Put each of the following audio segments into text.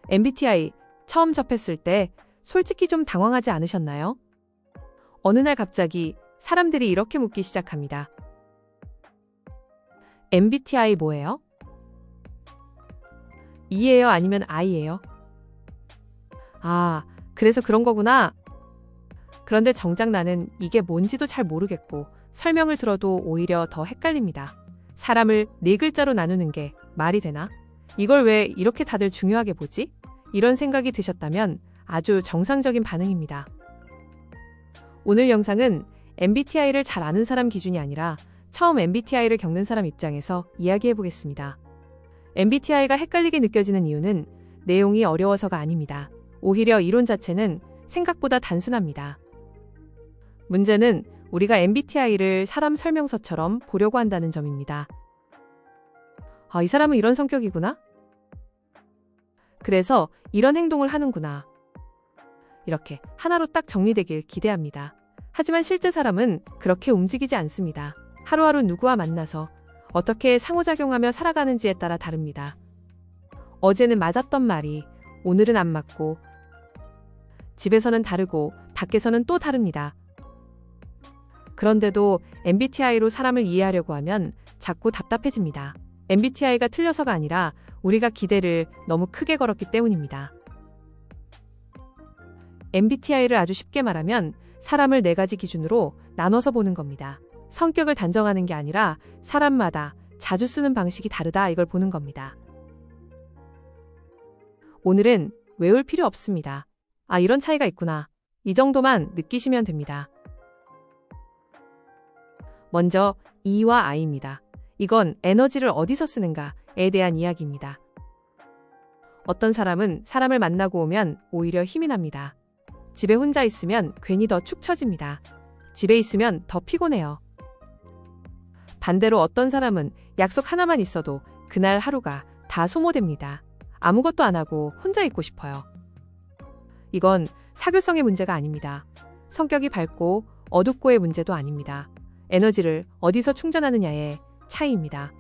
MBTI 처음 접했을 때 솔직히 좀 당황하지 않으셨나요? 어느 날 갑자기 사람들이 이렇게 묻기 시작합니다. MBTI 뭐예요? E예요? 아니면 I예요? 아, 그래서 그런 거구나. 그런데 정작 나는 이게 뭔지도 잘 모르겠고 설명을 들어도 오히려 더 헷갈립니다. 사람을 4글자로 나누는 게 말이 되나? 이걸 왜 이렇게 다들 중요하게 보지? 이런 생각이 드셨다면 아주 정상적인 반응입니다. 오늘 영상은 MBTI를 잘 아는 사람 기준이 아니라 처음 MBTI를 겪는 사람 입장에서 이야기해 보겠습니다. MBTI가 헷갈리게 느껴지는 이유는 내용이 어려워서가 아닙니다. 오히려 이론 자체는 생각보다 단순합니다. 문제는 우리가 MBTI를 사람 설명서처럼 보려고 한다는 점입니다. 아, 이 사람은 이런 성격이구나? 그래서 이런 행동을 하는구나. 이렇게 하나로 딱 정리되길 기대합니다. 하지만 실제 사람은 그렇게 움직이지 않습니다. 하루하루 누구와 만나서 어떻게 상호작용하며 살아가는지에 따라 다릅니다. 어제는 맞았던 말이 오늘은 안 맞고, 집에서는 다르고 밖에서는 또 다릅니다. 그런데도 MBTI로 사람을 이해하려고 하면 자꾸 답답해집니다. MBTI가 틀려서가 아니라 우리가 기대를 너무 크게 걸었기 때문입니다. MBTI를 아주 쉽게 말하면 사람을 4가지 기준으로 나눠서 보는 겁니다. 성격을 단정하는 게 아니라 사람마다 자주 쓰는 방식이 다르다, 이걸 보는 겁니다. 오늘은 외울 필요 없습니다. 아, 이런 차이가 있구나. 이 정도만 느끼시면 됩니다. 먼저 E와 I입니다. 이건 에너지를 어디서 쓰는가에 대한 이야기입니다. 어떤 사람은 사람을 만나고 오면 오히려 힘이 납니다. 집에 혼자 있으면 괜히 더 축 처집니다. 집에 있으면 더 피곤해요. 반대로 어떤 사람은 약속 하나만 있어도 그날 하루가 다 소모됩니다. 아무것도 안 하고 혼자 있고 싶어요. 이건 사교성의 문제가 아닙니다. 성격이 밝고 어둡고의 문제도 아닙니다. 에너지를 어디서 충전하느냐의 차이입니다.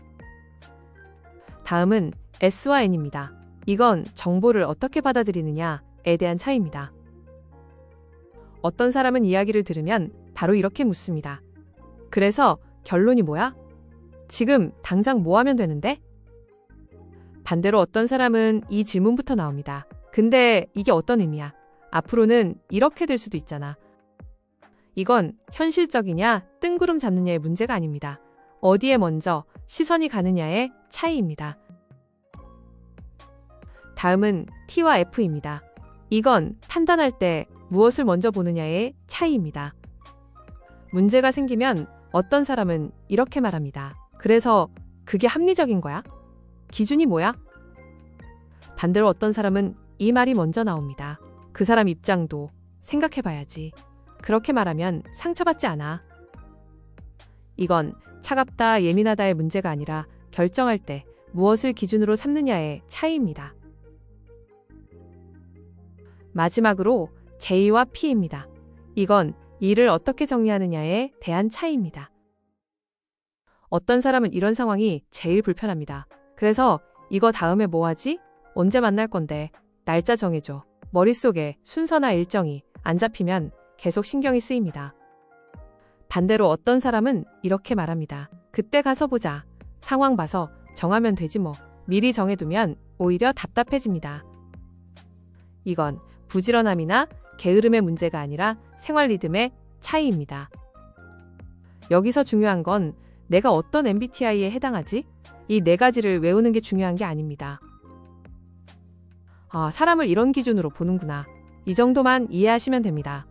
다음은 S와 N입니다. 이건 정보를 어떻게 받아들이느냐에 대한 차이입니다. 어떤 사람은 이야기를 들으면 바로 이렇게 묻습니다. 그래서 결론이 뭐야? 지금 당장 뭐 하면 되는데? 반대로 어떤 사람은 이 질문부터 나옵니다. 근데 이게 어떤 의미야? 앞으로는 이렇게 될 수도 있잖아. 이건 현실적이냐 뜬구름 잡느냐의 문제가 아닙니다. 어디에 먼저 시선이 가느냐의 차이입니다. 다음은 T와 F입니다. 이건 판단할 때 무엇을 먼저 보느냐의 차이입니다. 문제가 생기면 어떤 사람은 이렇게 말합니다. 그래서 그게 합리적인 거야? 기준이 뭐야? 반대로 어떤 사람은 이 말이 먼저 나옵니다. 그 사람 입장도 생각해봐야지. 그렇게 말하면 상처받지 않아. 이건 차갑다, 예민하다의 문제가 아니라 결정할 때 무엇을 기준으로 삼느냐의 차이입니다. 마지막으로 J와 P입니다. 이건 일을 어떻게 정리하느냐에 대한 차이입니다. 어떤 사람은 이런 상황이 제일 불편합니다. 그래서 이거 다음에 뭐 하지? 언제 만날 건데? 날짜 정해줘. 머릿속에 순서나 일정이 안 잡히면 계속 신경이 쓰입니다. 반대로 어떤 사람은 이렇게 말합니다. 그때 가서 보자. 상황 봐서 정하면 되지 뭐. 미리 정해두면 오히려 답답해집니다. 이건 부지런함이나 게으름의 문제가 아니라 생활 리듬의 차이입니다. 여기서 중요한 건 내가 어떤 MBTI에 해당하지? 이 4가지를 외우는 게 중요한 게 아닙니다. 아, 사람을 이런 기준으로 보는구나. 이 정도만 이해하시면 됩니다.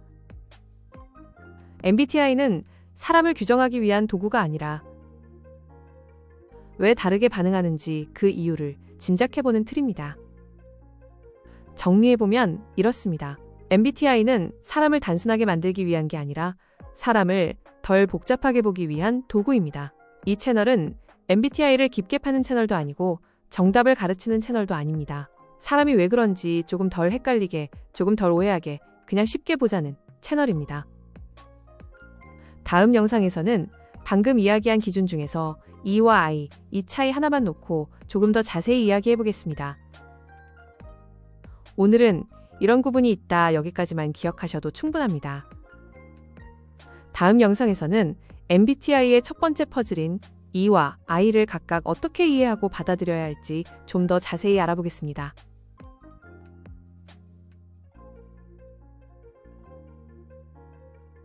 MBTI는 사람을 규정하기 위한 도구가 아니라 왜 다르게 반응하는지 그 이유를 짐작해보는 틀입니다. 정리해보면 이렇습니다. MBTI는 사람을 단순하게 만들기 위한 게 아니라 사람을 덜 복잡하게 보기 위한 도구입니다. 이 채널은 MBTI를 깊게 파는 채널도 아니고 정답을 가르치는 채널도 아닙니다. 사람이 왜 그런지 조금 덜 헷갈리게, 조금 덜 오해하게, 그냥 쉽게 보자는 채널입니다. 다음 영상에서는 방금 이야기한 기준 중에서 E와 I, 이 차이 하나만 놓고 조금 더 자세히 이야기해 보겠습니다. 오늘은 이런 구분이 있다 여기까지만 기억하셔도 충분합니다. 다음 영상에서는 MBTI의 첫 번째 퍼즐인 E와 I를 각각 어떻게 이해하고 받아들여야 할지 좀 더 자세히 알아보겠습니다.